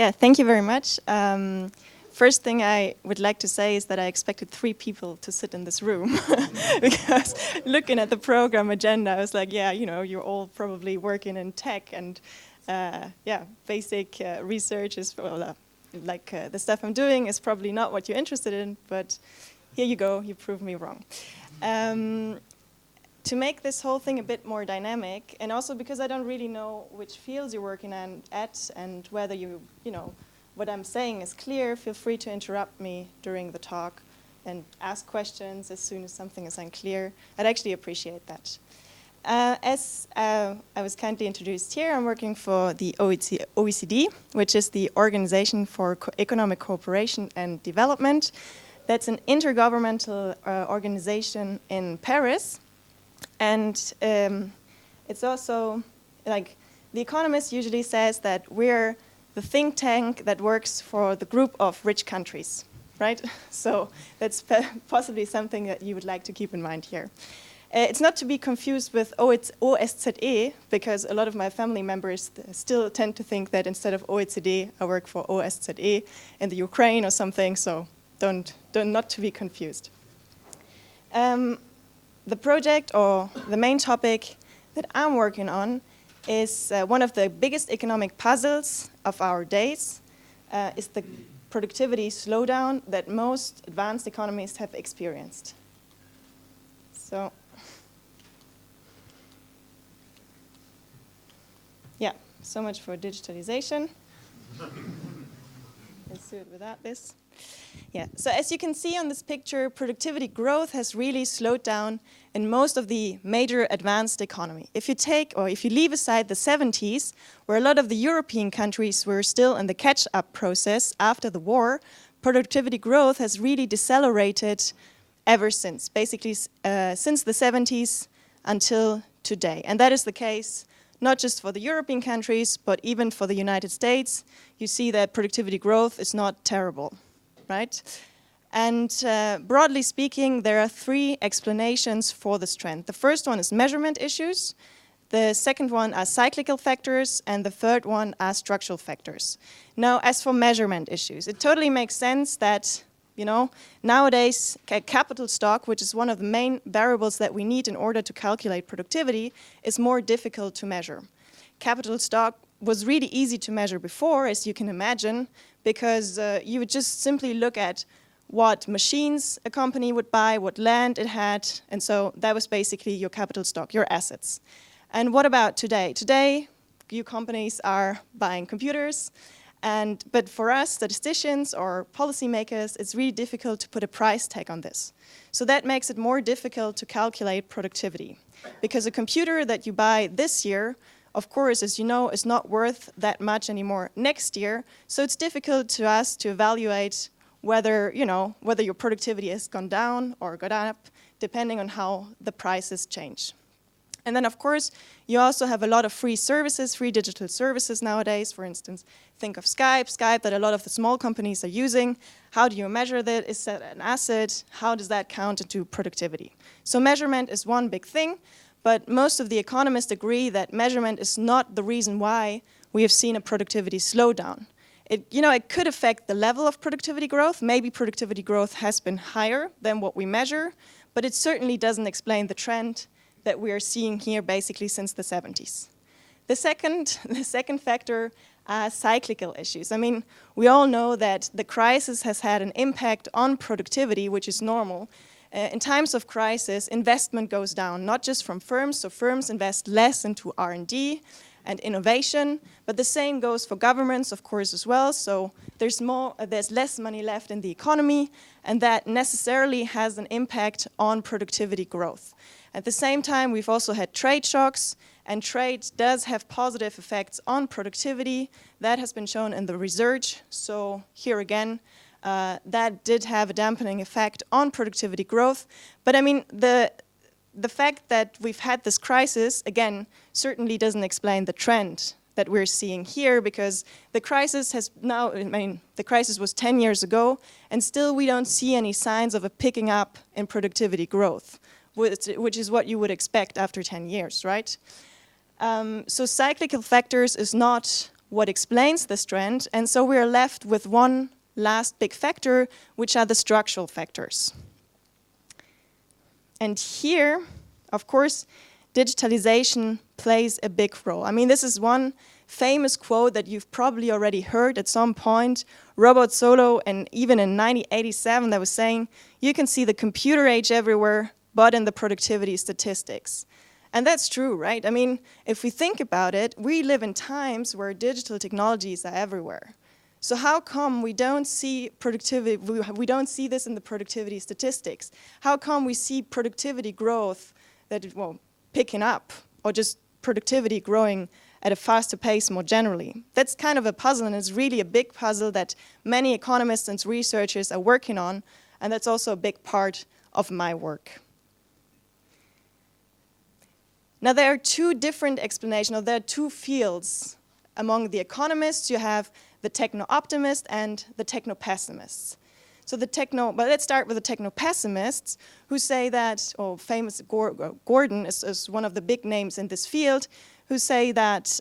Yeah, thank you very much. First thing I would like to say is that I expected 3 people to sit in this room because looking at the program agenda, I was like, yeah, you know, you're all probably working in tech and yeah, basic research is, well, the stuff I'm doing is probably not what you're interested in, but here you go, you proved me wrong. To make this whole thing a bit more dynamic, and also because I don't really know which fields you're working at and whether you know, what I'm saying is clear, feel free to interrupt me during the talk and ask questions as soon as something is unclear. I'd actually appreciate that. As I was kindly introduced here, I'm working for the OECD, which is the Organization for Economic Cooperation and Development. That's an intergovernmental organization in Paris. And it's also, like, The Economist usually says that we're the think tank that works for the group of rich countries, right? So that's possibly something that you would like to keep in mind here. It's not to be confused with OSZE, because a lot of my family members still tend to think that instead of OECD, I work for OSZE in the Ukraine or something, so not to be confused. The project, or the main topic that I'm working on, is one of the biggest economic puzzles of our days, is the productivity slowdown that most advanced economies have experienced. So, yeah, so much for digitalization. Let's do it without this. Yeah, so as you can see on this picture, productivity growth has really slowed down in most of the major advanced economy. If you leave aside the 70s, where a lot of the European countries were still in the catch-up process after the war, productivity growth has really decelerated ever since, basically since the 70s until today. And that is the case not just for the European countries, but even for the United States. You see that productivity growth is not terrible. Right? And broadly speaking, there are 3 explanations for this trend. The first one is measurement issues, the second one are cyclical factors, and the third one are structural factors. Now, as for measurement issues, it totally makes sense that, you know, nowadays capital stock, which is one of the main variables that we need in order to calculate productivity, is more difficult to measure. Capital stock was really easy to measure before, as you can imagine, because you would just simply look at what machines a company would buy, what land it had, and so that was basically your capital stock, your assets. And what about today? Today, you companies are buying computers, but for us, statisticians or policymakers, it's really difficult to put a price tag on this. So that makes it more difficult to calculate productivity, because a computer that you buy this year, of course, as you know, is not worth that much anymore next year. So it's difficult to us to evaluate whether your productivity has gone down or gone up, depending on how the prices change. And then, of course, you also have a lot of free services, free digital services nowadays. For instance, think of Skype that a lot of the small companies are using. How do you measure that? Is that an asset? How does that count into productivity? So measurement is one big thing. But most of the economists agree that measurement is not the reason why we have seen a productivity slowdown. It could affect the level of productivity growth. Maybe productivity growth has been higher than what we measure, but it certainly doesn't explain the trend that we are seeing here basically since the 70s. The second factor are cyclical issues. I mean, we all know that the crisis has had an impact on productivity, which is normal. In times of crisis, investment goes down, not just from firms, so firms invest less into R&D and innovation, but the same goes for governments, of course, as well. So there's less money left in the economy, and that necessarily has an impact on productivity growth. At the same time, we've also had trade shocks, and trade does have positive effects on productivity. That has been shown in the research. So here again, that did have a dampening effect on productivity growth. But I mean, the fact that we've had this crisis, again, certainly doesn't explain the trend that we're seeing here, because the crisis the crisis was 10 years ago, and still we don't see any signs of a picking up in productivity growth, which is what you would expect after 10 years, right? So cyclical factors is not what explains this trend. And so we're left with one last big factor, which are the structural factors. And here, of course, digitalization plays a big role. I mean, this is one famous quote that you've probably already heard at some point. Robert Solow, and even in 1987, that was saying, you can see the computer age everywhere, but in the productivity statistics. And that's true, right? I mean, if we think about it, we live in times where digital technologies are everywhere. So how come we don't see productivity, we don't see this in the productivity statistics? How come we see productivity growth that, well, picking up, or just productivity growing at a faster pace more generally? That's kind of a puzzle, and it's really a big puzzle that many economists and researchers are working on, and that's also a big part of my work. Now, there are two different explanations, or there are two fields among the economists. You have the techno-optimists and the techno-pessimists. So but let's start with the techno-pessimists, who say that, or famous Gordon is one of the big names in this field, who say that,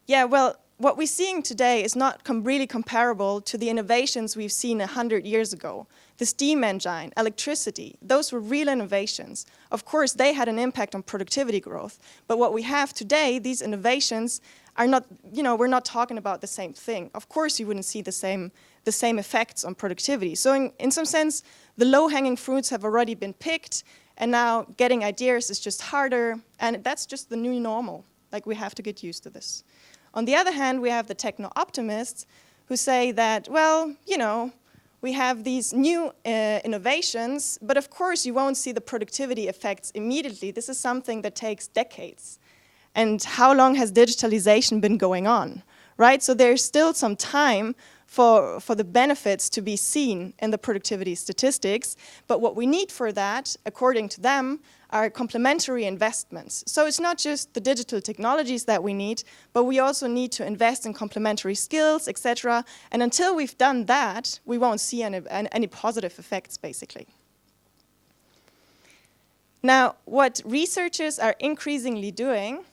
yeah, well, what we're seeing today is not really comparable to the innovations we've seen 100 years ago. The steam engine, electricity, those were real innovations. Of course, they had an impact on productivity growth. But what we have today, these innovations are not, we're not talking about the same thing. Of course, you wouldn't see the same effects on productivity. So in some sense, the low-hanging fruits have already been picked, and now getting ideas is just harder, and that's just the new normal. Like, we have to get used to this. On the other hand, we have the techno-optimists who say that, well, we have these new innovations, but of course you won't see the productivity effects immediately. This is something that takes decades. And how long has digitalization been going on, right? So there's still some time for the benefits to be seen in the productivity statistics, but what we need for that, according to them, are complementary investments. So it's not just the digital technologies that we need, but we also need to invest in complementary skills, etc. And until we've done that, we won't see any positive effects, basically. Now, what researchers are increasingly doing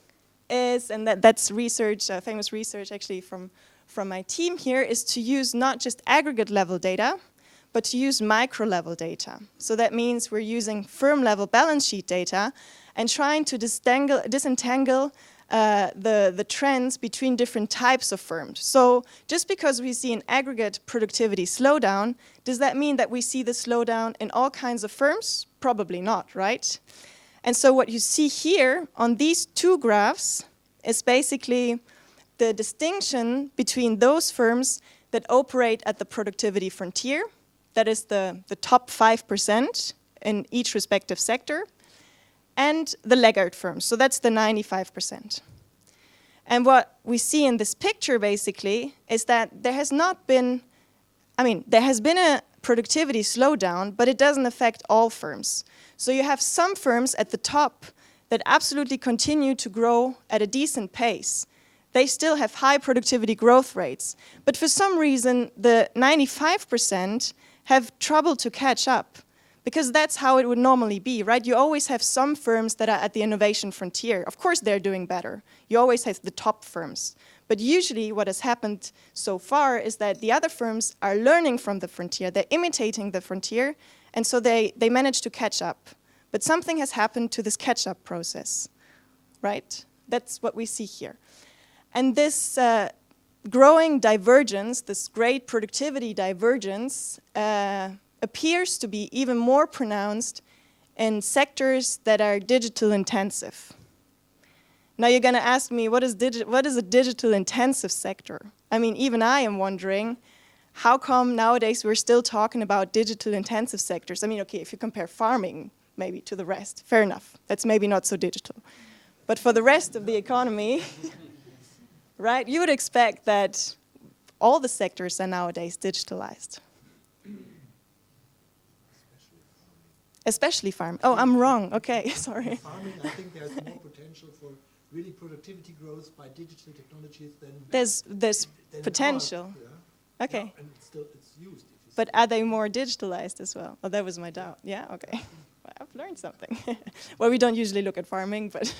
is, and that's research, famous research actually from my team here, is to use not just aggregate level data, but to use micro-level data. So that means we're using firm-level balance sheet data and trying to disentangle the trends between different types of firms. So just because we see an aggregate productivity slowdown, does that mean that we see the slowdown in all kinds of firms? Probably not, right? And so what you see here on these two graphs is basically the distinction between those firms that operate at the productivity frontier, that is the top 5% in each respective sector, and the laggard firms, so that's the 95%. And what we see in this picture, basically, is that there has been a productivity slowdown, but it doesn't affect all firms. So you have some firms at the top that absolutely continue to grow at a decent pace. They still have high productivity growth rates, but for some reason, the 95% have trouble to catch up, because that's how it would normally be, right? You always have some firms that are at the innovation frontier. Of course, they're doing better. You always have the top firms. But usually what has happened so far is that the other firms are learning from the frontier. They're imitating the frontier, and so they manage to catch up. But something has happened to this catch-up process, right? That's what we see here. And this growing divergence, this great productivity divergence, appears to be even more pronounced in sectors that are digital intensive. Now you're going to ask me, what is a digital intensive sector? I mean, even I am wondering, how come nowadays we're still talking about digital intensive sectors? I mean, okay, if you compare farming maybe to the rest, fair enough. That's maybe not so digital. But for the rest of the economy, right, you would expect that all the sectors are nowadays digitalized. Especially farming. Oh, I'm wrong. Okay, sorry. Farming, I think there's more potential for really productivity growth by digital technologies than there's potential. Yeah. Okay. Yeah, and it's used. But are they more digitalized as well? Oh, that was my doubt. Yeah. Okay. Well, I've learned something. Well, we don't usually look at farming, but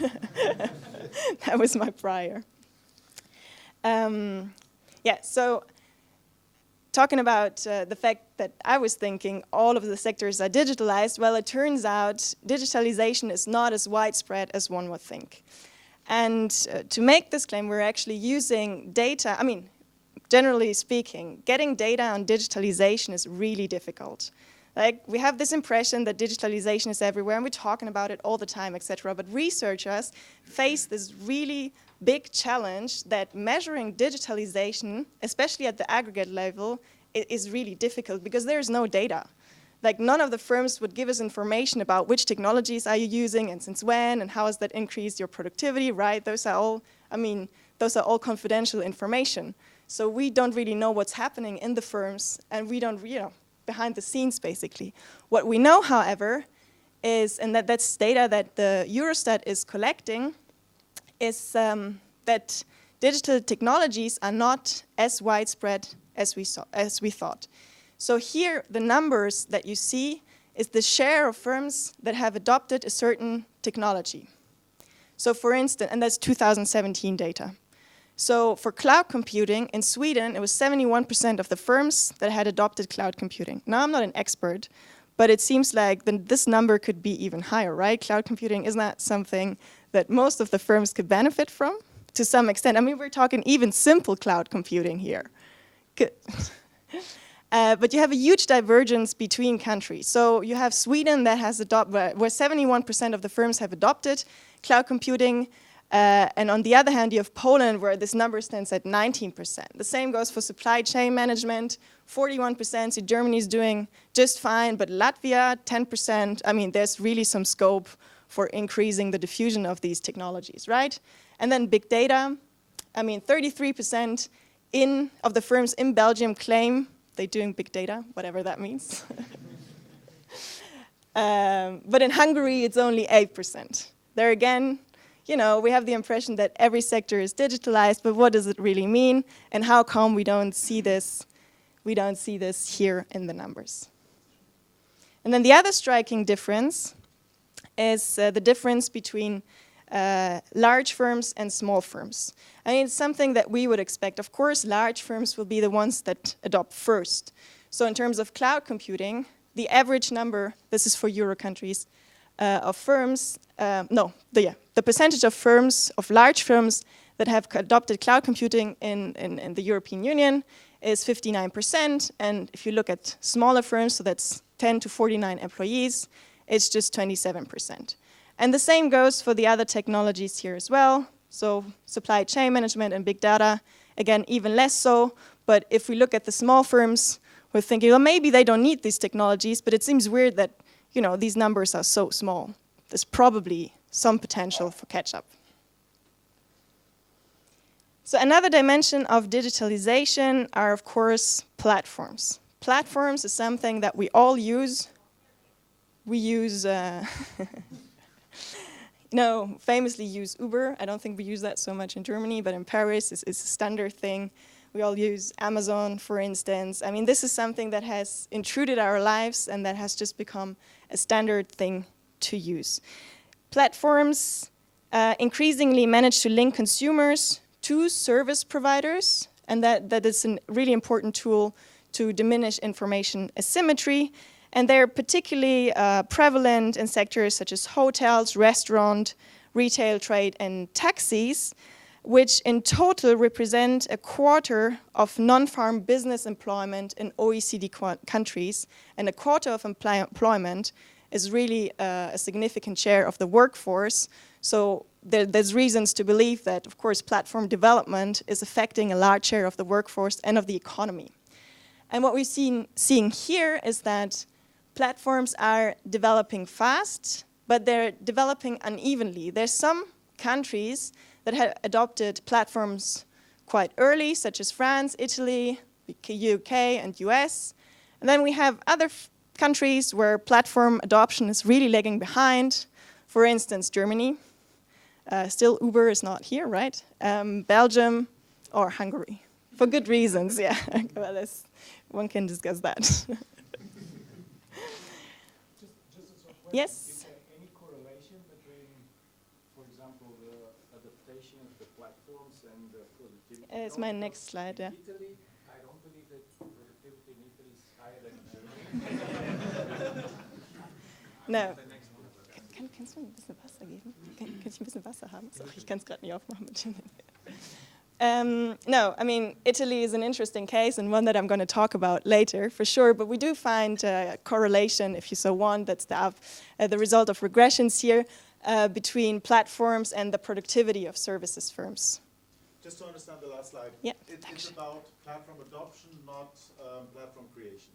that was my prior. Yeah, so talking about the fact that I was thinking all of the sectors are digitalized, well, it turns out digitalization is not as widespread as one would think. And to make this claim, we're actually using data. I mean, generally speaking, getting data on digitalization is really difficult. Like, we have this impression that digitalization is everywhere, and we're talking about it all the time, etc. But researchers face this really big challenge that measuring digitalization, especially at the aggregate level, is really difficult because there's no data. Like, none of the firms would give us information about which technologies are you using and since when and how has that increased your productivity, right? Those are all, I mean, those are all confidential information. So we don't really know what's happening in the firms, and we don't, behind the scenes, basically. What we know, however, is, and that's data that the Eurostat is collecting, is that digital technologies are not as widespread as we thought. So here, the numbers that you see is the share of firms that have adopted a certain technology. So for instance, and that's 2017 data. So for cloud computing, in Sweden, it was 71% of the firms that had adopted cloud computing. Now, I'm not an expert, but it seems like this number could be even higher, right? Cloud computing is not something that most of the firms could benefit from to some extent. I mean, we're talking even simple cloud computing here. Good. But you have a huge divergence between countries. So you have Sweden that has adopted, where 71% of the firms have adopted cloud computing. And on the other hand, you have Poland, where this number stands at 19%. The same goes for supply chain management, 41%. So Germany is doing just fine, but Latvia, 10%. I mean, there's really some scope for increasing the diffusion of these technologies, right? And then big data. I mean, 33% of the firms in Belgium claim they're doing big data, whatever that means. But in Hungary, it's only 8%. There again, we have the impression that every sector is digitalized, but what does it really mean? And how come we don't see this here in the numbers? And then the other striking difference is the difference between large firms and small firms. I mean, it's something that we would expect. Of course, large firms will be the ones that adopt first. So in terms of cloud computing, the average number, this is for Euro countries, of firms, the percentage of firms, of large firms that have adopted cloud computing in the European Union is 59%. And if you look at smaller firms, so that's 10 to 49 employees, it's just 27%. And the same goes for the other technologies here as well. So supply chain management and big data, again, even less so. But if we look at the small firms, we're thinking, well, maybe they don't need these technologies, but it seems weird that, these numbers are so small. There's probably some potential for catch-up. So another dimension of digitalization are, of course, platforms. Platforms is something that we all use. We use, famously use Uber. I don't think we use that so much in Germany, but in Paris, it's a standard thing. We all use Amazon, for instance. I mean, this is something that has intruded our lives and that has just become a standard thing to use. Platforms increasingly manage to link consumers to service providers, and that is a really important tool to diminish information asymmetry. And they're particularly prevalent in sectors such as hotels, restaurant, retail trade, and taxis, which in total represent a quarter of non-farm business employment in OECD countries. And a quarter of employment is really a significant share of the workforce. So there's reasons to believe that, of course, platform development is affecting a large share of the workforce and of the economy. And what we're seeing here is that platforms are developing fast, but they're developing unevenly. There's some countries that have adopted platforms quite early, such as France, Italy, UK, and US. And then we have other countries where platform adoption is really lagging behind. For instance, Germany. Still, Uber is not here, right? Belgium or Hungary. For good reasons, yeah. Well, one can discuss that. Yes? Is there any correlation between, for example, the adaptation of the platforms and productivity. It's my next slide, yeah. In Italy, I don't believe that productivity in Italy is higher than No. Kannst du mir ein bisschen Wasser geben? Kann ich ein bisschen Wasser haben? Sorry, ich kann es gerade nicht aufmachen. No, I mean, Italy is an interesting case and one that I'm going to talk about later for sure, but we do find a correlation, if you so want, that's the result of regressions here between platforms and the productivity of services firms. Just to understand the last slide, yeah, it's about platform adoption, not platform creation.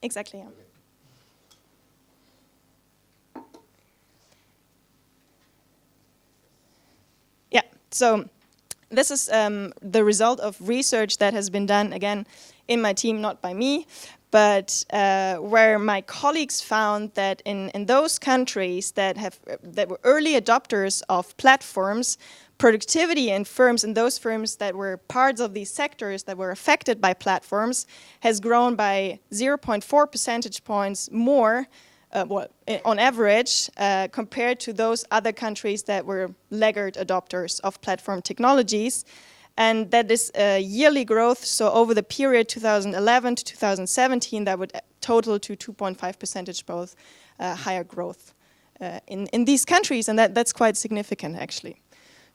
Exactly, yeah. Okay. Yeah, so this is the result of research that has been done, again, in my team, not by me, but where my colleagues found that in those countries that were early adopters of platforms, productivity in firms, and those firms that were parts of these sectors that were affected by platforms, has grown by 0.4 percentage points more on average, compared to those other countries that were laggard adopters of platform technologies. And that is yearly growth, so over the period 2011 to 2017, that would total to 2.5 percentage points higher growth in these countries, and that's quite significant, actually.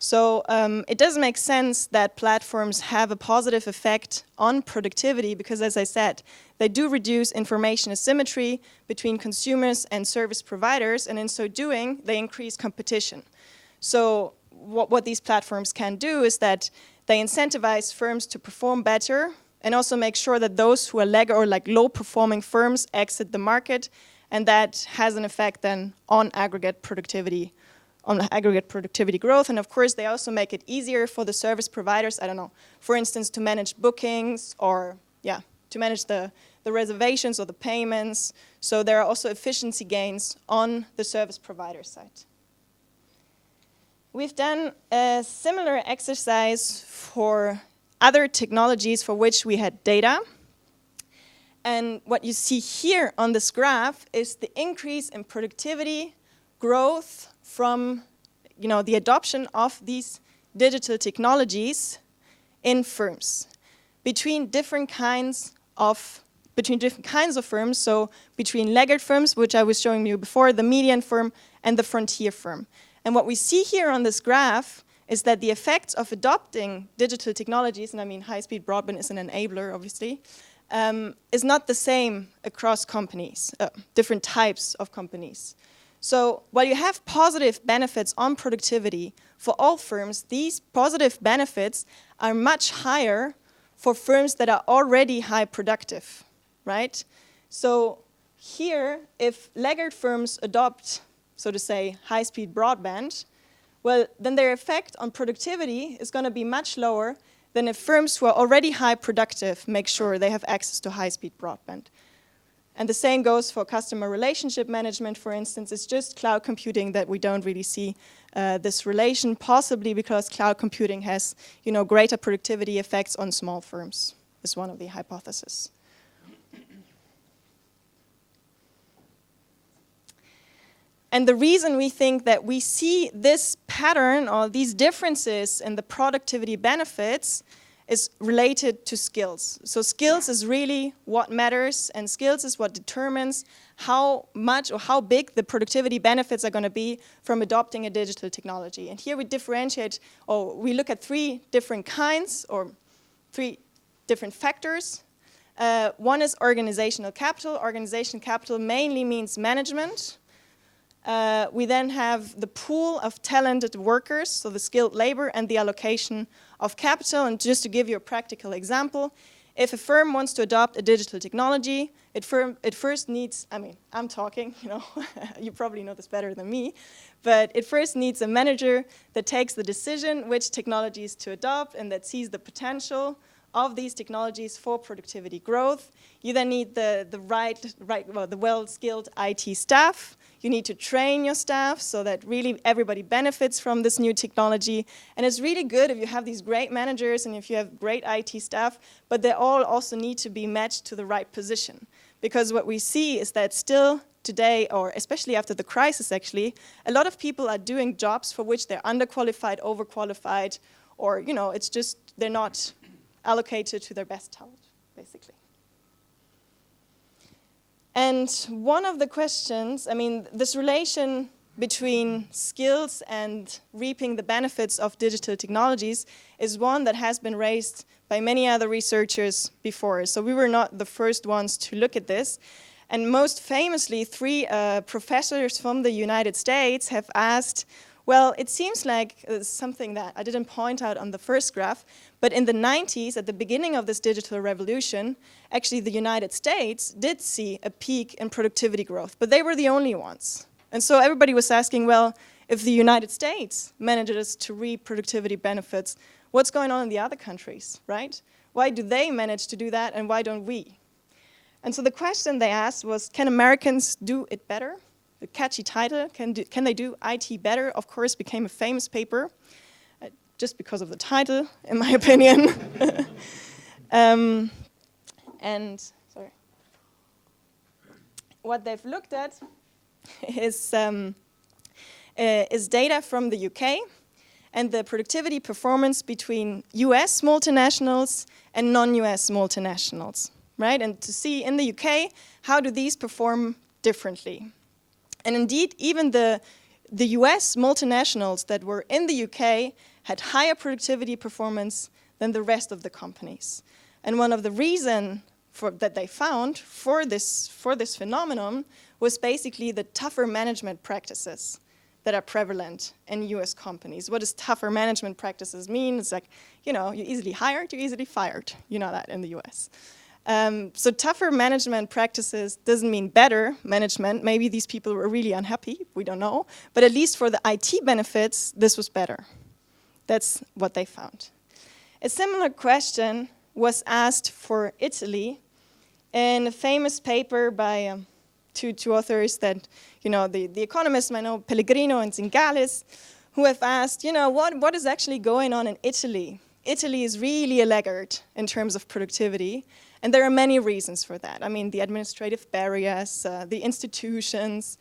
So it does make sense that platforms have a positive effect on productivity because, as I said, they do reduce information asymmetry between consumers and service providers, and in so doing, they increase competition. So what these platforms can do is that they incentivize firms to perform better and also make sure that those who are laggard or like low-performing firms exit the market, and that has an effect then on aggregate productivity growth. And of course, they also make it easier for the service providers, I don't know, for instance, to manage bookings or, yeah, to manage the reservations or the payments. So there are also efficiency gains on the service provider side. We've done a similar exercise for other technologies for which we had data. And what you see here on this graph is the increase in productivity growth from, the adoption of these digital technologies in firms between different kinds of firms. So between laggard firms, which I was showing you before, the median firm, and the frontier firm. And what we see here on this graph is that the effects of adopting digital technologies, and I mean high-speed broadband is an enabler, obviously, is not the same across companies, different types of companies. So while you have positive benefits on productivity for all firms, these positive benefits are much higher for firms that are already high productive, right? So here, if laggard firms adopt, so to say, high-speed broadband, well, then their effect on productivity is going to be much lower than if firms who are already high productive make sure they have access to high-speed broadband. And the same goes for customer relationship management, for instance. It's just cloud computing that we don't really see this relation, possibly because cloud computing has, greater productivity effects on small firms, is one of the hypotheses. And the reason we think that we see this pattern or these differences in the productivity benefits is related to skills. So skills is really what matters, and skills is what determines how much or how big the productivity benefits are going to be from adopting a digital technology. And here we differentiate, or we look at three different kinds, or three different factors. One is organizational capital. Organizational capital mainly means management. We then have the pool of talented workers, so the skilled labor, and the allocation of capital. And just to give you a practical example, if a firm wants to adopt a digital technology, it first needs, I'm talking, you probably know this better than me, but it first needs a manager that takes the decision which technologies to adopt and that sees the potential of these technologies for productivity growth. You then need the well-skilled IT staff. You need to train your staff so that really everybody benefits from this new technology. And it's really good if you have these great managers and if you have great IT staff, but they all also need to be matched to the right position. Because what we see is that still today, or especially after the crisis actually, a lot of people are doing jobs for which they're underqualified, overqualified, or it's just they're not allocated to their best talent, basically. And one of the questions, this relation between skills and reaping the benefits of digital technologies is one that has been raised by many other researchers before. So we were not the first ones to look at this. And most famously, 3 professors from the United States have asked, well, it seems like something that I didn't point out on the first graph, but in the 90s, at the beginning of this digital revolution, actually the United States did see a peak in productivity growth, but they were the only ones. And so everybody was asking, well, if the United States manages to reap productivity benefits, what's going on in the other countries, right? Why do they manage to do that and why don't we? And so the question they asked was, can Americans do it better? The catchy title, can they do IT better? Of course, became a famous paper, just because of the title, in my opinion. And sorry, what they've looked at is data from the UK and the productivity performance between US multinationals and non-US multinationals, right? And to see in the UK, how do these perform differently? And indeed, even the US multinationals that were in the UK had higher productivity performance than the rest of the companies. And one of the reasons that they found for this phenomenon was basically the tougher management practices that are prevalent in US companies. What does tougher management practices mean? It's like, you're easily hired, you're easily fired. You know that in the US. So tougher management practices doesn't mean better management. Maybe these people were really unhappy, we don't know. But at least for the IT benefits, this was better. That's what they found. A similar question was asked for Italy in a famous paper by two authors that, the Economist might know, Pellegrino and Zingales, who have asked, what is actually going on in Italy? Italy is really a laggard in terms of productivity. And there are many reasons for that. The administrative barriers, the institutions.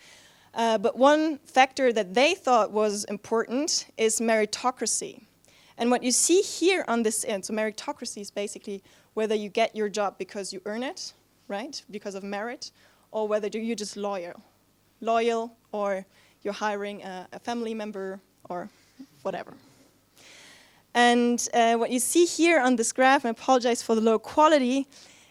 But one factor that they thought was important is meritocracy. And what you see here on this end, so meritocracy is basically whether you get your job because you earn it, right, because of merit, or whether you're just loyal, or you're hiring a family member, or whatever. And what you see here on this graph, and I apologize for the low quality,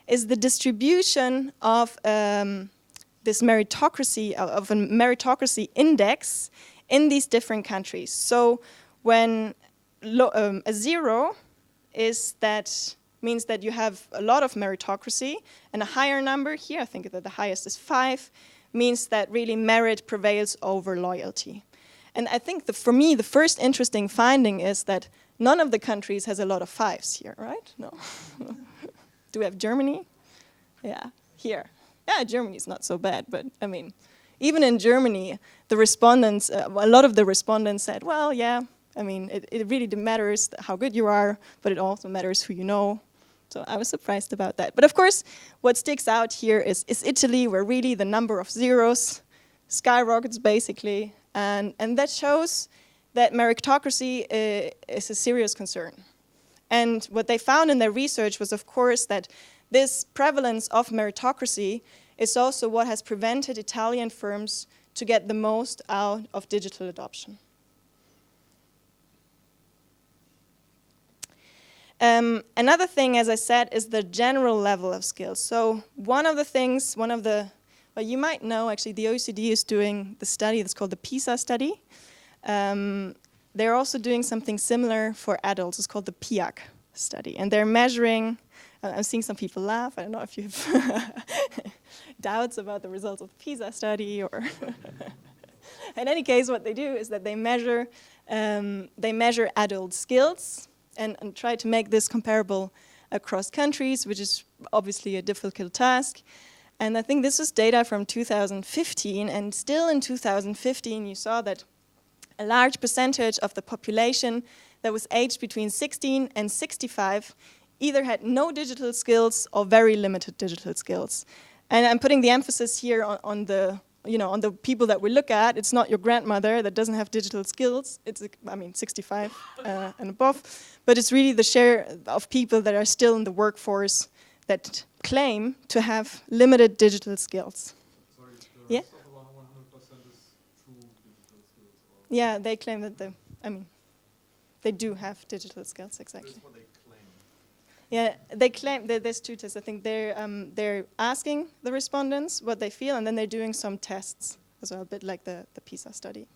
is the distribution of this meritocracy, of a meritocracy index in these different countries. So when a 0 means that you have a lot of meritocracy, and a higher number here, I think that the highest is 5, means that really merit prevails over loyalty. And I think for me, the first interesting finding is that none of the countries has a lot of 5s here, right? No. Do we have Germany? Yeah, here. Yeah, Germany's not so bad, but even in Germany, the respondents, a lot of the respondents said, well, yeah, it really matters how good you are, but it also matters who you know. So I was surprised about that. But of course, what sticks out here is Italy, where really the number of zeros skyrockets, basically. And that shows that meritocracy is a serious concern. And what they found in their research was, of course, that this prevalence of meritocracy is also what has prevented Italian firms to get the most out of digital adoption. Another thing, as I said, is the general level of skills. So well, you might know, actually, the OECD is doing the study that's called the PISA study. They're also doing something similar for adults. It's called the PIAC study. And they're measuring, I'm seeing some people laugh. I don't know if you have doubts about the results of the PISA study. Or in any case, what they do is that they measure adult skills and try to make this comparable across countries, which is obviously a difficult task. And I think this is data from 2015, and still in 2015 you saw that a large percentage of the population that was aged between 16 and 65 either had no digital skills or very limited digital skills. And I'm putting the emphasis here on the on the people that we look at, it's not your grandmother that doesn't have digital skills. It's, 65 and above. But it's really the share of people that are still in the workforce that claim to have limited digital skills. Sorry, the Yeah. rest of the 100% is true digital skills. Or Yeah, they claim that they do have digital skills, exactly. That's what they claim. Yeah, they claim that there's two tests. I think they're asking the respondents what they feel, and then they're doing some tests as well, a bit like the PISA study.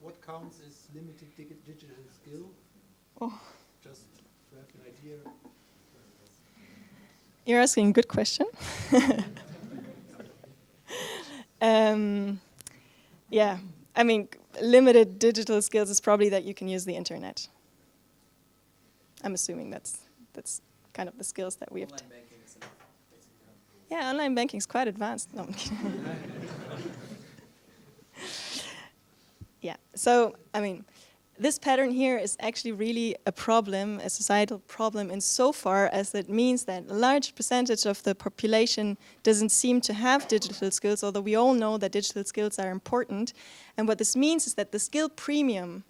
What counts as limited digital skill? Oh. Just to have an idea. You're asking a good question. Yeah, limited digital skills is probably that you can use the internet. I'm assuming that's kind of the skills that we have. Online banking is enough, basically. Yeah, online banking is quite advanced. No, I'm kidding. Yeah, so this pattern here is actually really a problem, a societal problem, insofar as it means that a large percentage of the population doesn't seem to have digital skills, although we all know that digital skills are important. And what this means is that the skill premium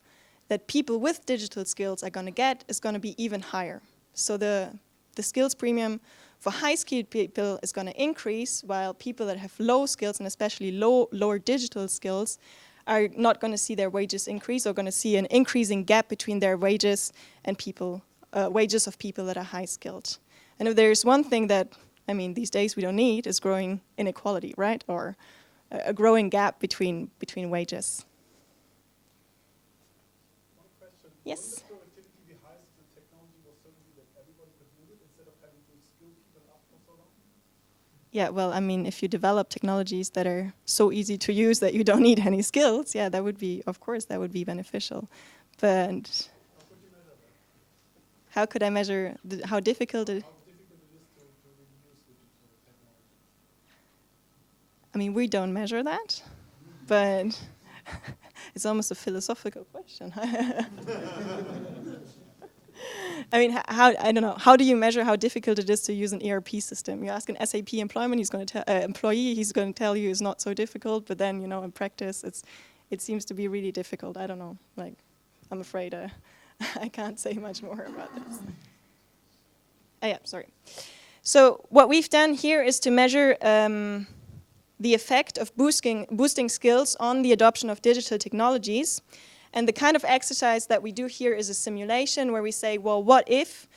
that people with digital skills are going to get is going to be even higher. So the skills premium for high-skilled people is going to increase, while people that have low skills, and especially lower digital skills, are not going to see their wages increase, or going to see an increasing gap between their wages and wages of people that are high-skilled. And if there's one thing that, these days we don't need, is growing inequality, right? Or a growing gap between wages. One question. Yes? Wouldn't the productivity be highest if the technology was certainly that everybody could use it instead of having to skill people up for so long? Yeah, well, if you develop technologies that are so easy to use that you don't need any skills, yeah, that would be, of course, that would be beneficial. But how could I measure how difficult it? How difficult it is to really use digital technology? We don't measure that, but it's almost a philosophical question. I don't know. How do you measure how difficult it is to use an ERP system? You ask an SAP employee, he's going to tell you it's not so difficult. But then, in practice, it seems to be really difficult. I don't know. I'm afraid I can't say much more about this. Sorry. So what we've done here is to measure the effect of boosting skills on the adoption of digital technologies. And the kind of exercise that we do here is a simulation where we say, well, what if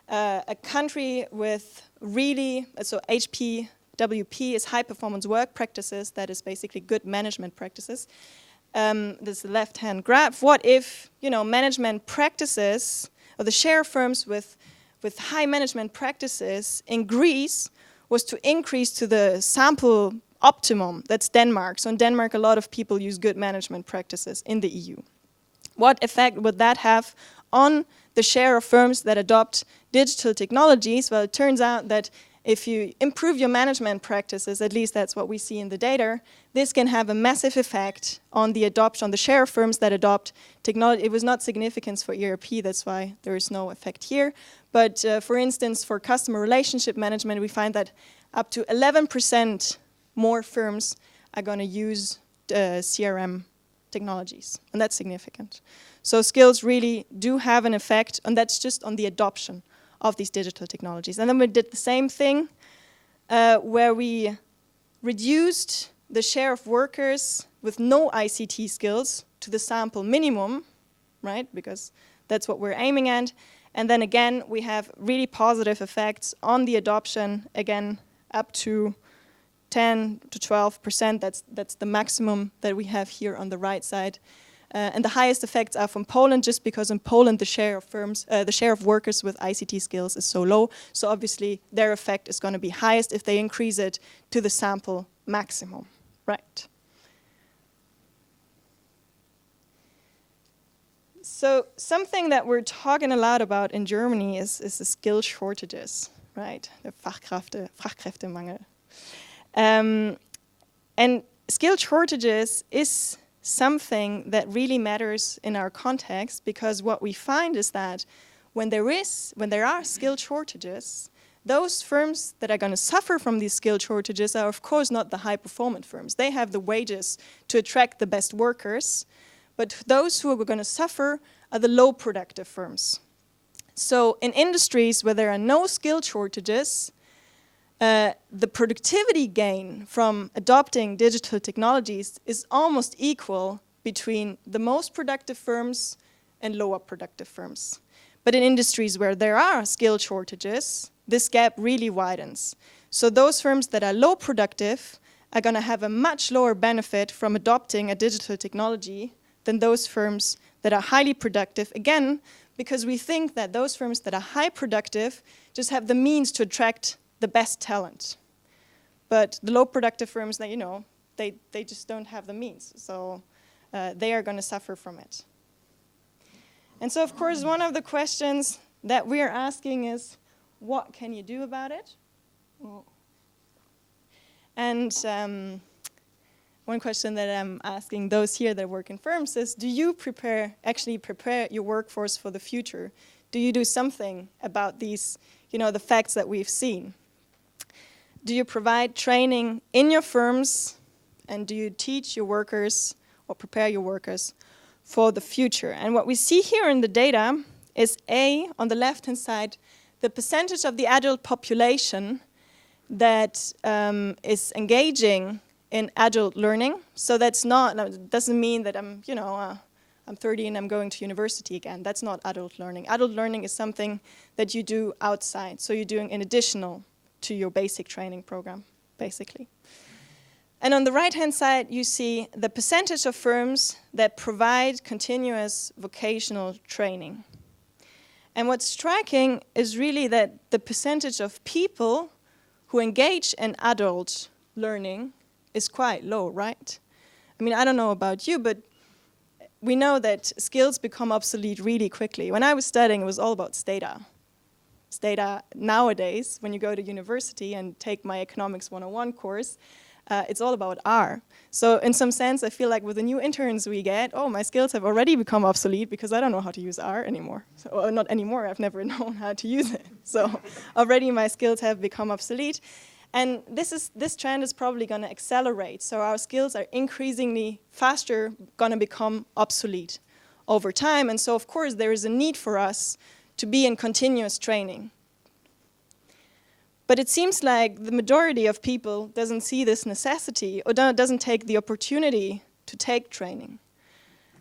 a country with so HPWP is high performance work practices, that is basically good management practices. This is the left-hand graph. What if, management practices, or the share of firms with high management practices in Greece was to increase to the sample optimum, that's Denmark. So in Denmark, a lot of people use good management practices in the EU. What effect would that have on the share of firms that adopt digital technologies? Well, it turns out that if you improve your management practices, at least that's what we see in the data, this can have a massive effect on the adoption, on the share of firms that adopt technology. It was not significant for ERP, that's why there is no effect here. But for instance, for customer relationship management, we find that up to 11% more firms are going to use CRM technologies, and that's significant. So skills really do have an effect, and that's just on the adoption of these digital technologies. And then we did the same thing where we reduced the share of workers with no ICT skills to the sample minimum, right? Because that's what we're aiming at. And then again, we have really positive effects on the adoption, again, up to 10 to 12%. That's the maximum that we have here on the right side. And the highest effects are from Poland, just because in Poland the share of workers with ICT skills is so low. So obviously their effect is going to be highest if they increase it to the sample maximum, right? So something that we're talking a lot about in Germany is the skill shortages, right? The Fachkräftemangel. And skill shortages is something that really matters in our context, because what we find is that when there are skill shortages, those firms that are going to suffer from these skill shortages are, of course, not the high-performance firms. They have the wages to attract the best workers. But those who are going to suffer are the low-productive firms. So in industries where there are no skill shortages, the productivity gain from adopting digital technologies is almost equal between the most productive firms and lower productive firms. But in industries where there are skill shortages, this gap really widens. So those firms that are low productive are going to have a much lower benefit from adopting a digital technology than those firms that are highly productive, again, because we think that those firms that are high productive just have the means to attract the best talent. But the low productive firms, that, you know, they just don't have the means. So they are going to suffer from it. And so, of course, one of the questions that we're asking is, what can you do about it? And one question that I'm asking those here that work in firms is, do you actually prepare your workforce for the future? Do you do something about these, you know, the facts that we've seen? Do you provide training in your firms, and do you teach your workers or prepare your workers for the future? And what we see here in the data is on the left-hand side, the percentage of the adult population that is engaging in adult learning. So that's not, it doesn't mean that I'm 30 and I'm going to university again. That's not adult learning. Adult learning is something that you do outside. So you're doing in additional to your basic training program, basically. And on the right-hand side, you see the percentage of firms that provide continuous vocational training. And what's striking is really that the percentage of people who engage in adult learning is quite low, right? I mean, I don't know about you, but we know that skills become obsolete really quickly. When I was studying, it was all about data. Data nowadays, when you go to university and take my Economics 101 course, it's all about R. So in some sense, I feel like with the new interns we get, my skills have already become obsolete because I don't know how to use R anymore. So, well, not anymore, I've never known how to use it. So already my skills have become obsolete. And this trend is probably going to accelerate. So our skills are increasingly faster going to become obsolete over time. And so, of course, there is a need for us to be in continuous training. But it seems like the majority of people doesn't see this necessity or doesn't take the opportunity to take training.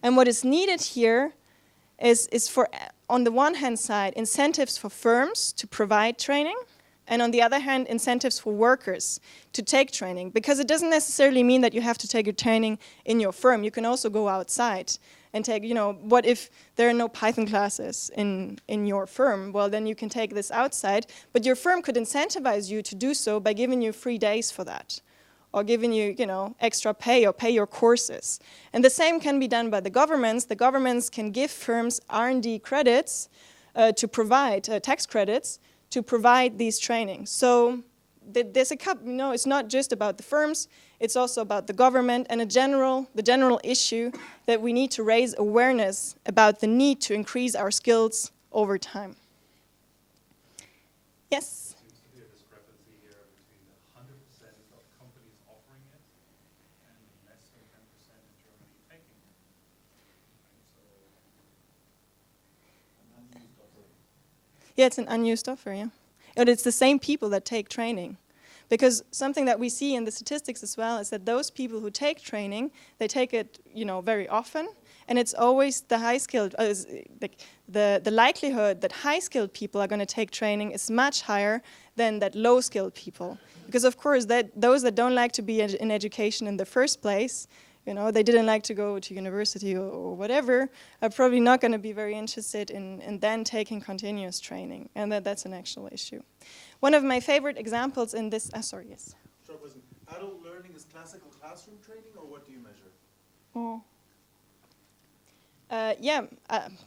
And what is needed here is for, on the one hand side, incentives for firms to provide training, and on the other hand, incentives for workers to take training. Because it doesn't necessarily mean that you have to take your training in your firm. You can also go outside and take, what if there are no Python classes in your firm? Well, then you can take this outside, but your firm could incentivize you to do so by giving you free days for that, or giving you, extra pay or pay your courses. And the same can be done by the governments. The governments can give firms R&D credits to provide, tax credits, to provide these trainings. So there's a couple, it's not just about the firms, it's also about the government and the general issue that we need to raise awareness about the need to increase our skills over time. Yes? There seems to be a discrepancy here between the 100% of companies offering it and less than 10% in Germany taking it. And so, an unused offer. Yeah, it's an unused offer, yeah. And it's the same people that take training. Because something that we see in the statistics as well is that those people who take training, they take it, very often, and it's always the high-skilled. The likelihood that high-skilled people are going to take training is much higher than that low-skilled people. Because of course, those that don't like to be in education in the first place, they didn't like to go to university or whatever, are probably not going to be very interested in then taking continuous training, and that's an actual issue. One of my favorite examples in this, sorry, yes. Short question. Adult learning is classical classroom training, or what do you measure?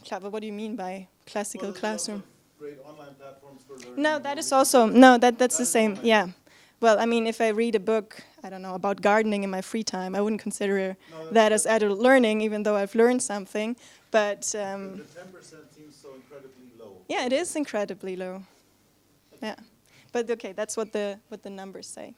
Clever, what do you mean by classical classroom? Great online platforms for learning. No, that is also, that's the same, yeah. Well, I mean, if I read a book, I don't know, about gardening in my free time, I wouldn't consider that as adult learning, even though I've learned something. But the 10% seems so incredibly low. Yeah, it is incredibly low. Yeah, But okay, that's what the numbers say.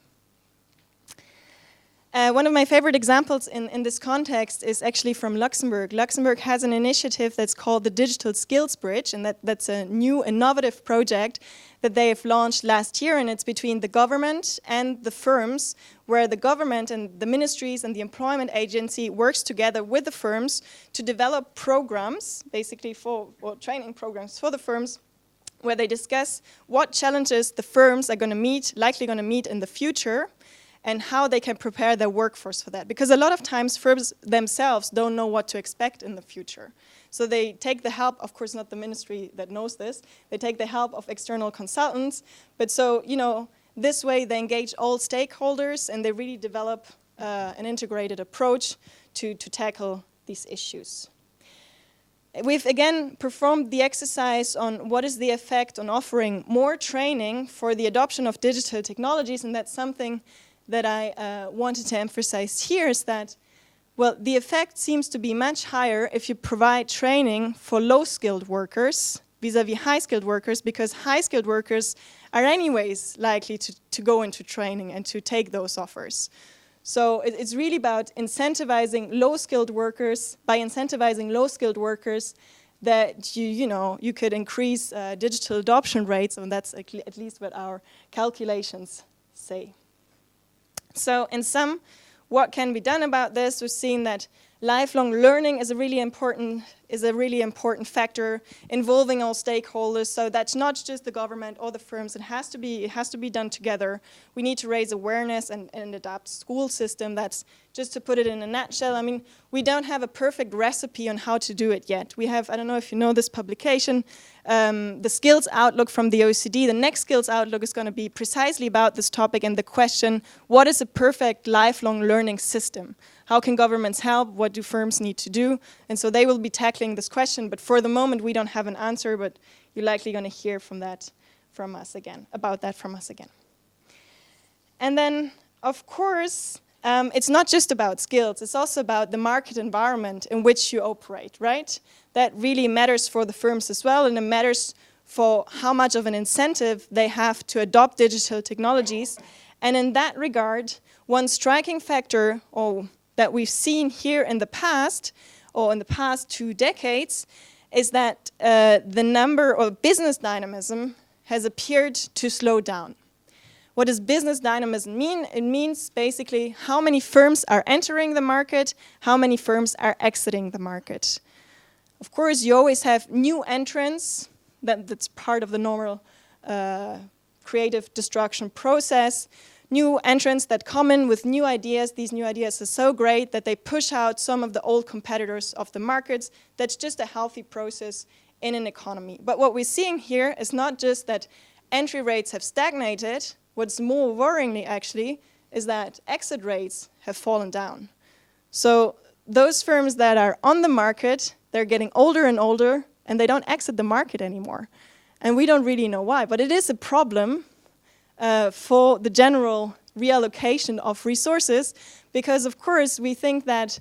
One of my favorite examples in this context is actually from Luxembourg. Luxembourg has an initiative that's called the Digital Skills Bridge, and that's a new innovative project that they have launched last year, and it's between the government and the firms, where the government and the ministries and the employment agency works together with the firms to develop programs, basically training programs for the firms, where they discuss what challenges the firms are likely going to meet in the future, and how they can prepare their workforce for that. Because a lot of times firms themselves don't know what to expect in the future. So they take the help, of course not the ministry that knows this, they take the help of external consultants, but so, this way they engage all stakeholders and they really develop an integrated approach to tackle these issues. We've again performed the exercise on what is the effect on offering more training for the adoption of digital technologies, and that's something that I wanted to emphasize here is that, well, the effect seems to be much higher if you provide training for low-skilled workers vis-a-vis high-skilled workers, because high-skilled workers are anyways likely to go into training and to take those offers. So it's really about incentivizing low-skilled workers. By incentivizing low-skilled workers, that you could increase digital adoption rates, and that's at least what our calculations say. So in sum, what can be done about this? We've seen that lifelong learning is a really important factor involving all stakeholders. So that's not just the government or the firms. It has to be done together. We need to raise awareness and adapt school system. That's just to put it in a nutshell. I mean, we don't have a perfect recipe on how to do it yet. We have, I don't know if you know this publication, the skills outlook from the OECD. The next skills outlook is going to be precisely about this topic and the question, what is a perfect lifelong learning system? How can governments help? What do firms need to do? And so they will be tackling this question, but for the moment we don't have an answer, but you're likely going to hear about that from us again. And then, of course, it's not just about skills, it's also about the market environment in which you operate, right? That really matters for the firms as well, and it matters for how much of an incentive they have to adopt digital technologies. And in that regard, one striking factor that we've seen here in the past 2 decades, is that the number of business dynamism has appeared to slow down. What does business dynamism mean? It means basically how many firms are entering the market, how many firms are exiting the market. Of course, you always have new entrants, that's part of the normal creative destruction process. New entrants that come in with new ideas. These new ideas are so great that they push out some of the old competitors of the markets. That's just a healthy process in an economy. But what we're seeing here is not just that entry rates have stagnated. What's more worryingly, actually, is that exit rates have fallen down. So those firms that are on the market, they're getting older and older, and they don't exit the market anymore. And we don't really know why, but it is a problem for the general reallocation of resources, because of course we think that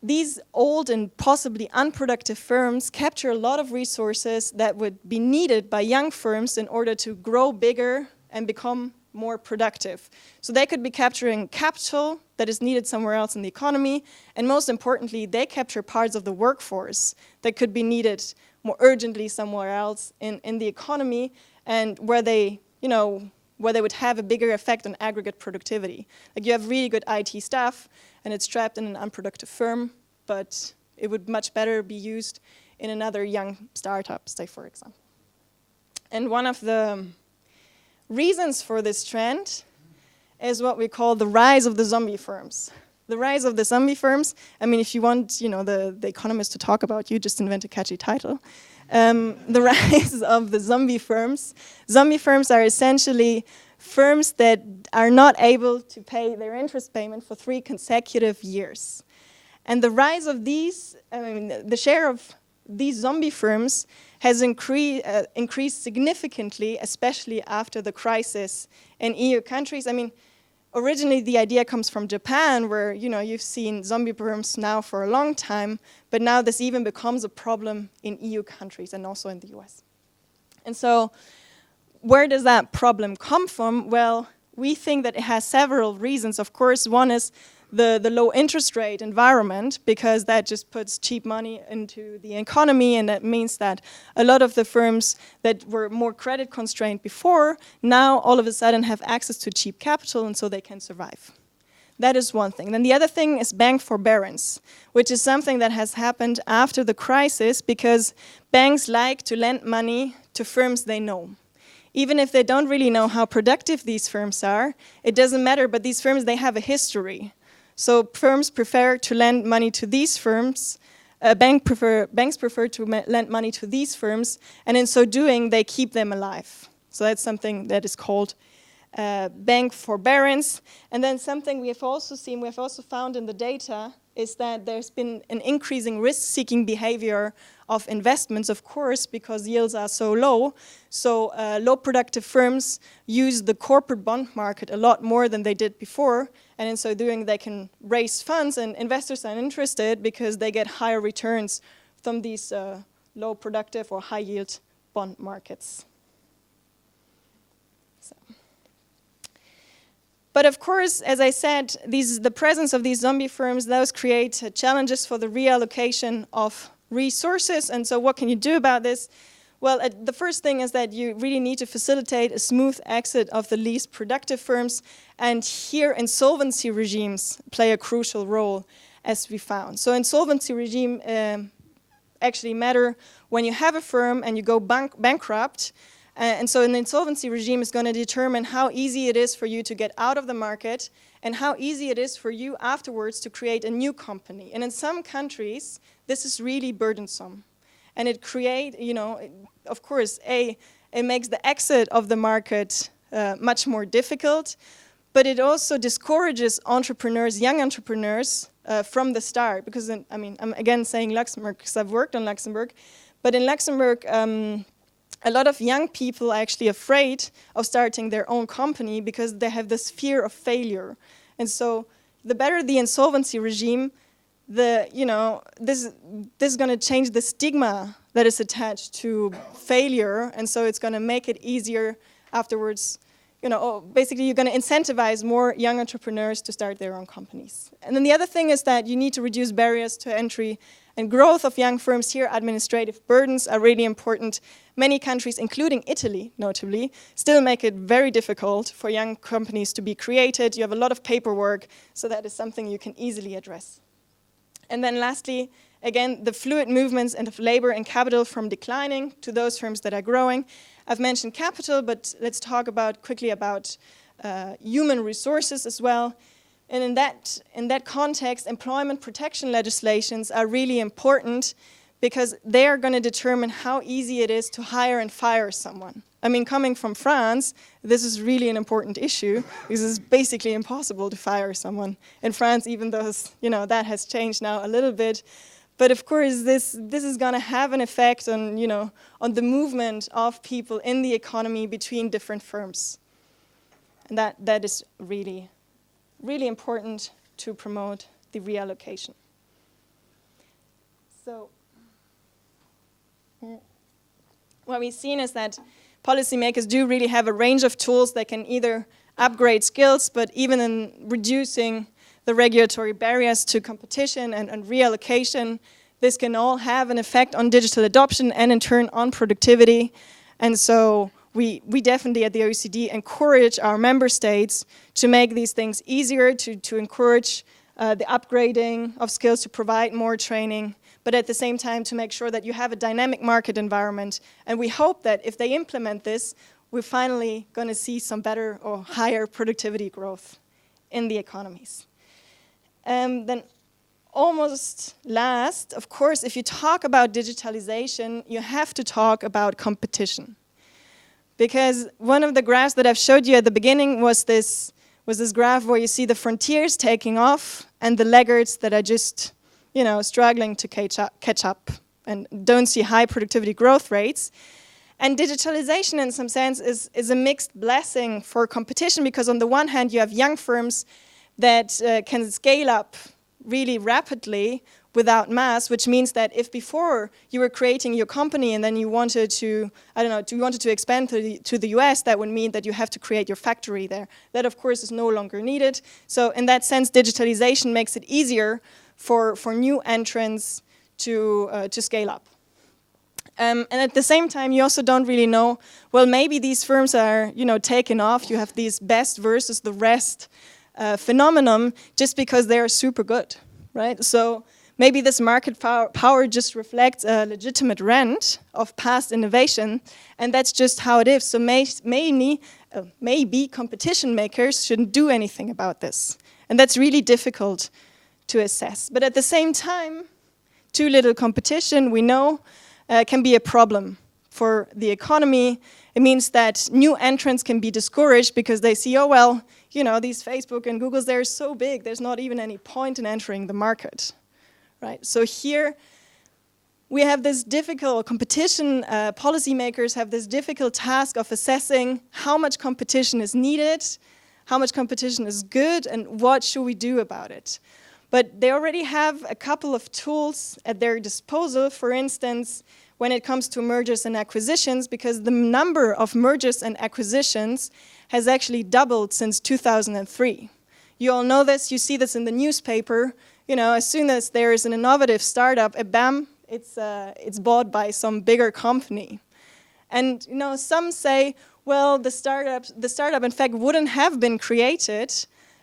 these old and possibly unproductive firms capture a lot of resources that would be needed by young firms in order to grow bigger and become more productive. So they could be capturing capital that is needed somewhere else in the economy, and most importantly, they capture parts of the workforce that could be needed more urgently somewhere else in the economy, and where they would have a bigger effect on aggregate productivity. Like you have really good IT staff, and it's trapped in an unproductive firm, but it would much better be used in another young startup, say for example. And one of the reasons for this trend is what we call the rise of the zombie firms. The rise of the zombie firms, I mean, if you want the Economist to talk about you, just invent a catchy title. The rise of the zombie firms. Zombie firms are essentially firms that are not able to pay their interest payment for 3 consecutive years. And the rise of these, the share of these zombie firms has increased significantly, especially after the crisis in EU countries. I mean, originally the idea comes from Japan, where you've seen zombie firms now for a long time, but now this even becomes a problem in EU countries and also in the US. And so where does that problem come from? Well, we think that it has several reasons. Of course, one is the low interest rate environment, because that just puts cheap money into the economy, and that means that a lot of the firms that were more credit constrained before now all of a sudden have access to cheap capital, and so they can survive. That is one thing. Then the other thing is bank forbearance, which is something that has happened after the crisis because banks like to lend money to firms they know. Even if they don't really know how productive these firms are, it doesn't matter, but these firms, they have a history. So firms prefer to lend money to these firms, banks prefer to lend money to these firms, and in so doing, they keep them alive. So that's something that is called bank forbearance. And then something we have also seen, we have also found in the data, is that there's been an increasing risk-seeking behavior of investments, of course, because yields are so low. So low productive firms use the corporate bond market a lot more than they did before. And in so doing, they can raise funds, and investors are interested because they get higher returns from these low productive or high yield bond markets. So. But of course, as I said, the presence of these zombie firms, those create challenges for the reallocation of resources. And so what can you do about this? Well, the first thing is that you really need to facilitate a smooth exit of the least productive firms. And here insolvency regimes play a crucial role, as we found. So insolvency regime actually matter when you have a firm and you go bankrupt. And so an insolvency regime is going to determine how easy it is for you to get out of the market and how easy it is for you afterwards to create a new company. And in some countries, this is really burdensome. And it creates, of course, it makes the exit of the market much more difficult, but it also discourages entrepreneurs, young entrepreneurs, from the start. Because, I'm again saying Luxembourg because I've worked on Luxembourg, but in Luxembourg, a lot of young people are actually afraid of starting their own company because they have this fear of failure. And so the better the insolvency regime, this is going to change the stigma that is attached to failure, and so it's going to make it easier afterwards. Basically, you're going to incentivize more young entrepreneurs to start their own companies. And then the other thing is that you need to reduce barriers to entry and growth of young firms. Here, administrative burdens are really important. Many countries, including Italy, notably, still make it very difficult for young companies to be created. You have a lot of paperwork, so that is something you can easily address. And then lastly, again, the fluid movements of labor and capital from declining to those firms that are growing. I've mentioned capital, but let's talk quickly about human resources as well. And in that context, employment protection legislations are really important because they are going to determine how easy it is to hire and fire someone. Coming from France, this is really an important issue because it's basically impossible to fire someone in France, even though that has changed now a little bit. But of course, this is going to have an effect on on the movement of people in the economy between different firms, and that is really important to promote the reallocation. So what we've seen is that policymakers do really have a range of tools that can either upgrade skills, but even in reducing the regulatory barriers to competition and reallocation, this can all have an effect on digital adoption and in turn on productivity. And so we definitely at the OECD encourage our member states to make these things easier, to encourage the upgrading of skills, to provide more training, but at the same time to make sure that you have a dynamic market environment. And we hope that if they implement this, we're finally going to see some better or higher productivity growth in the economies. Then almost last, of course, if you talk about digitalization, you have to talk about competition. Because one of the graphs that I've showed you at the beginning was this graph where you see the frontiers taking off and the laggards that are just, struggling to catch up and don't see high productivity growth rates. And digitalization, in some sense, is a mixed blessing for competition because on the one hand, you have young firms that can scale up really rapidly without mass, which means that if before you were creating your company and then you wanted to, I don't know, you wanted to expand to the US, that would mean that you have to create your factory there. That, of course, is no longer needed. So in that sense, digitalization makes it easier for new entrants to scale up. And at the same time, you also don't really know, well, maybe these firms are, taken off. You have these best versus the rest phenomenon just because they are super good, right? So maybe this market power just reflects a legitimate rent of past innovation, and that's just how it is. So maybe competition makers shouldn't do anything about this. And that's really difficult to assess. But at the same time, too little competition, we know, can be a problem for the economy. It means that new entrants can be discouraged because they see, oh, well, these Facebook and Googles, they're so big, there's not even any point in entering the market, right? So here we have this difficult competition, policymakers have this difficult task of assessing how much competition is needed, how much competition is good, and what should we do about it. But they already have a couple of tools at their disposal, for instance, when it comes to mergers and acquisitions, because the number of mergers and acquisitions has actually doubled since 2003. You all know this, you see this in the newspaper. As soon as there is an innovative startup, bam, it's bought by some bigger company. And some say, well, the startup in fact wouldn't have been created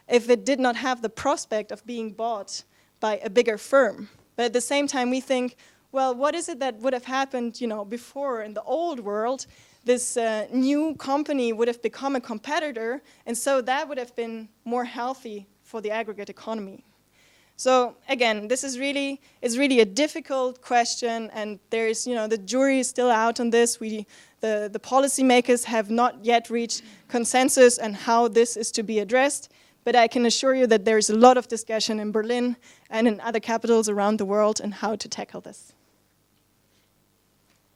if it did not have the prospect of being bought by a bigger firm. But at the same time, we think, well, what is it that would have happened, before in the old world? This new company would have become a competitor, and so that would have been more healthy for the aggregate economy. So again, this is really a difficult question, and there's, the jury is still out on this. The policymakers have not yet reached consensus on how this is to be addressed. But I can assure you that there's a lot of discussion in Berlin and in other capitals around the world on how to tackle this.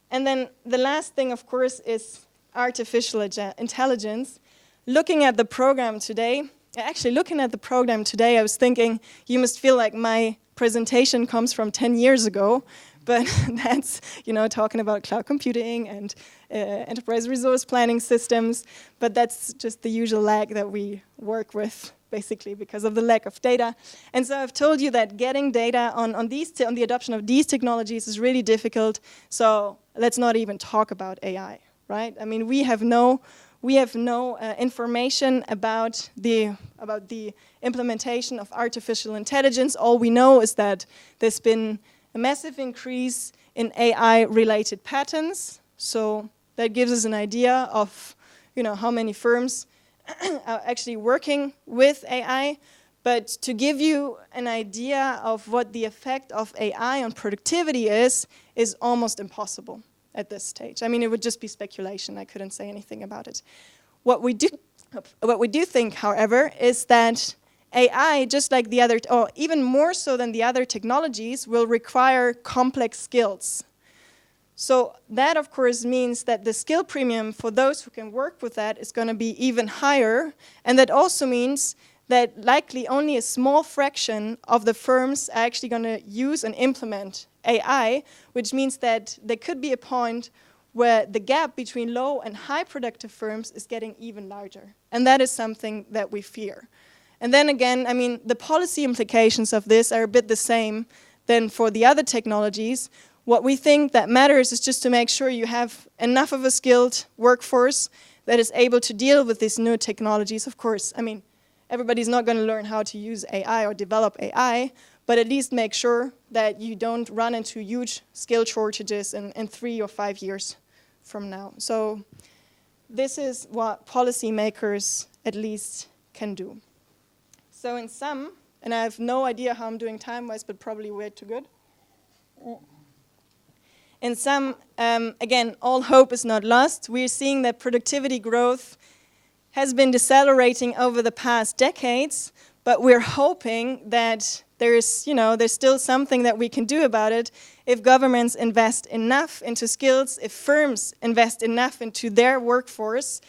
And then the last thing, of course, is artificial intelligence. Looking at the program today, I was thinking, you must feel like my presentation comes from 10 years ago, but that's, talking about cloud computing and enterprise resource planning systems, but that's just the usual lag that we work with, basically, because of the lack of data. And so I've told you that getting data on the adoption of these technologies is really difficult, so let's not even talk about AI, right? I mean, we have no information about the implementation of artificial intelligence. All we know is that there's been a massive increase in AI-related patents, so that gives us an idea of, how many firms are actually working with AI. But to give you an idea of what the effect of AI on productivity is almost impossible at this stage. I mean, it would just be speculation. I couldn't say anything about it. What we do think, however, is that AI, just like the other, or even more so than the other technologies, will require complex skills. So that, of course, means that the skill premium for those who can work with that is going to be even higher. And that also means that likely only a small fraction of the firms are actually going to use and implement AI, which means that there could be a point where the gap between low and high productive firms is getting even larger. And that is something that we fear. And then again, I mean, the policy implications of this are a bit the same than for the other technologies. What we think that matters is just to make sure you have enough of a skilled workforce that is able to deal with these new technologies. Of course, I mean, everybody's not going to learn how to use AI or develop AI, but at least make sure that you don't run into huge skill shortages in 3 or 5 years from now. So this is what policymakers at least can do. So in sum, and I have no idea how I'm doing time-wise, but probably way too good. In sum, again, all hope is not lost. We're seeing that productivity growth has been decelerating over the past decades, but we're hoping that there's still something that we can do about it if governments invest enough into skills, if firms invest enough into their workforce.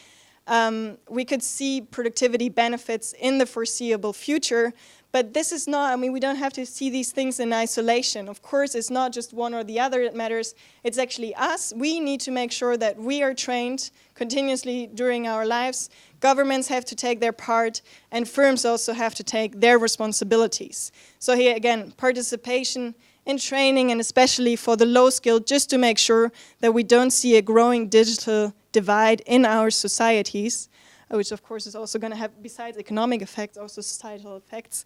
We could see productivity benefits in the foreseeable future, But this is not, I mean, we don't have to see these things in isolation. Of course, it's not just one or the other that matters. It's actually us. We need to make sure that we are trained continuously during our lives. Governments have to take their part, and firms also have to take their responsibilities. So here again, participation in training, and especially for the low skilled, just to make sure that we don't see a growing digital divide in our societies, which of course is also going to have, besides economic effects, also societal effects,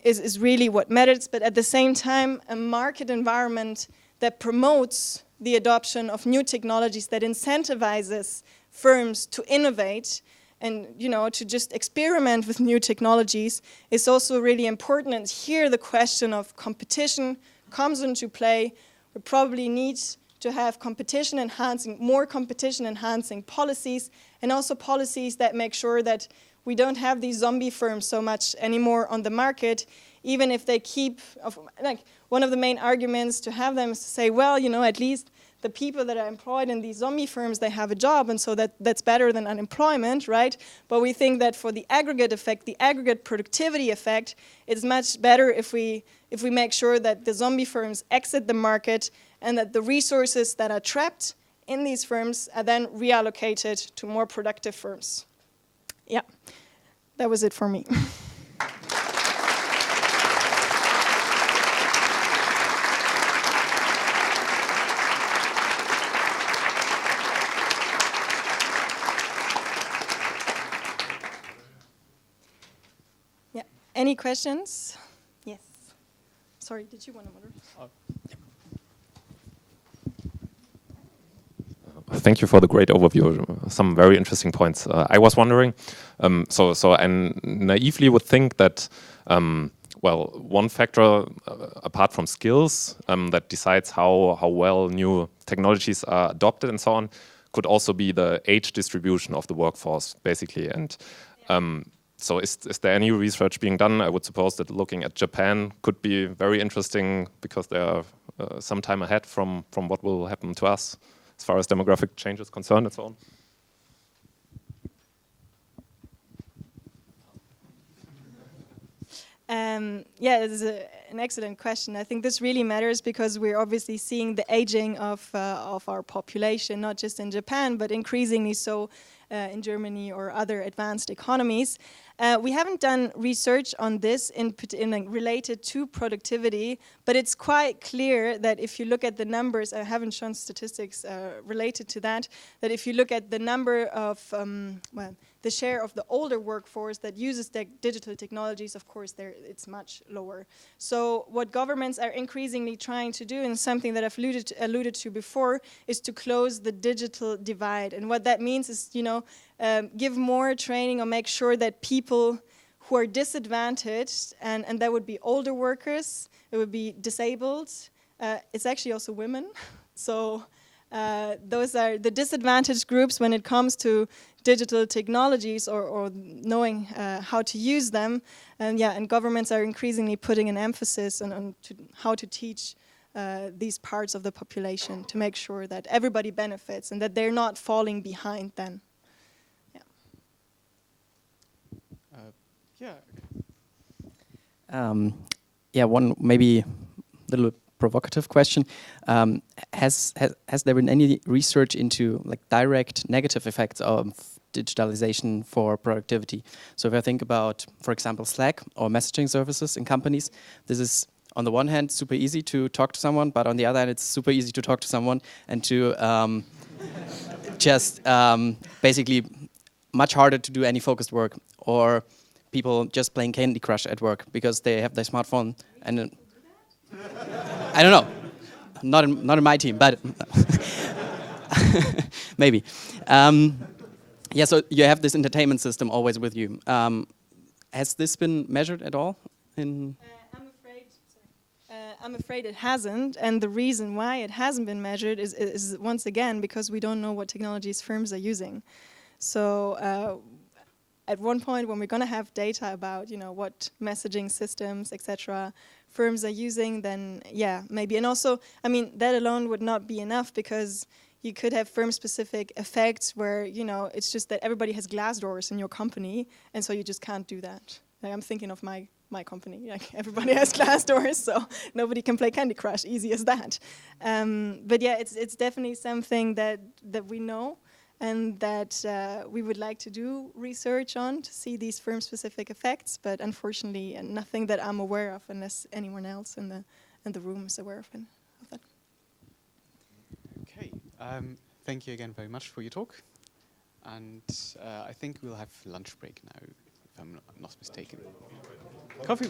is really what matters. But at the same time, a market environment that promotes the adoption of new technologies, that incentivizes firms to innovate and, you know, to just experiment with new technologies is also really important. And here the question of competition comes into play. We probably need to have more competition enhancing policies, and also policies that make sure that we don't have these zombie firms so much anymore on the market, even if they keep, like, one of the main arguments to have them is to say, well, you know, at least the people that are employed in these zombie firms, they have a job, and so that's better than unemployment, right? But we think that for the aggregate effect, the aggregate productivity effect, it's much better if we make sure that the zombie firms exit the market and that the resources that are trapped in these firms are then reallocated to more productive firms. Yeah, that was it for me. Yeah, any questions? Yes. Sorry, did you want to moderate? Thank you for the great overview. Some very interesting points. I was wondering, so I naively would think that, well, one factor apart from skills that decides how well new technologies are adopted and so on could also be the age distribution of the workforce, basically. And so is there any research being done? I would suppose that looking at Japan could be very interesting because they are some time ahead from what will happen to us as far as demographic change is concerned and so on. Yeah, this is an excellent question. I think this really matters because we're obviously seeing the aging of our population, not just in Japan, but increasingly so in Germany or other advanced economies. We haven't done research on this related to productivity, but it's quite clear that if you look at the numbers, I haven't shown statistics related to that, that if you look at the number of, the share of the older workforce that uses digital technologies, of course, it's much lower. So what governments are increasingly trying to do, and something that I've alluded to before, is to close the digital divide. And what that means is, you know, give more training or make sure that people who are disadvantaged, and that would be older workers, it would be disabled, it's actually also women. So those are the disadvantaged groups when it comes to digital technologies or knowing how to use them. And governments are increasingly putting an emphasis on how to teach these parts of the population to make sure that everybody benefits and that they're not falling behind then. One maybe little provocative question. Has there been any research into like direct negative effects of digitalization for productivity? So if I think about, for example, Slack or messaging services in companies, this is on the one hand super easy to talk to someone, but on the other hand it's super easy to talk to someone and to basically much harder to do any focused work, or people just playing Candy Crush at work because they have their smartphone and I don't know, not in my team, but maybe. So you have this entertainment system always with you. Has this been measured at all? I'm afraid it hasn't, and the reason why it hasn't been measured is once again because we don't know what technologies firms are using. So at one point when we're going to have data about, you know, what messaging systems, etc., firms are using, then yeah, maybe. And also, I mean, that alone would not be enough because you could have firm-specific effects where, you know, it's just that everybody has glass doors in your company, and so you just can't do that. Like, I'm thinking of my my company. Like everybody has glass doors, so nobody can play Candy Crush. Easy as that. But yeah, it's definitely something that we know, and that we would like to do research on to see these firm-specific effects. But unfortunately, nothing that I'm aware of, unless anyone else in the room is aware of that. Okay. Thank you again very much for your talk. And I think we'll have lunch break now, if I'm not mistaken. Coffee.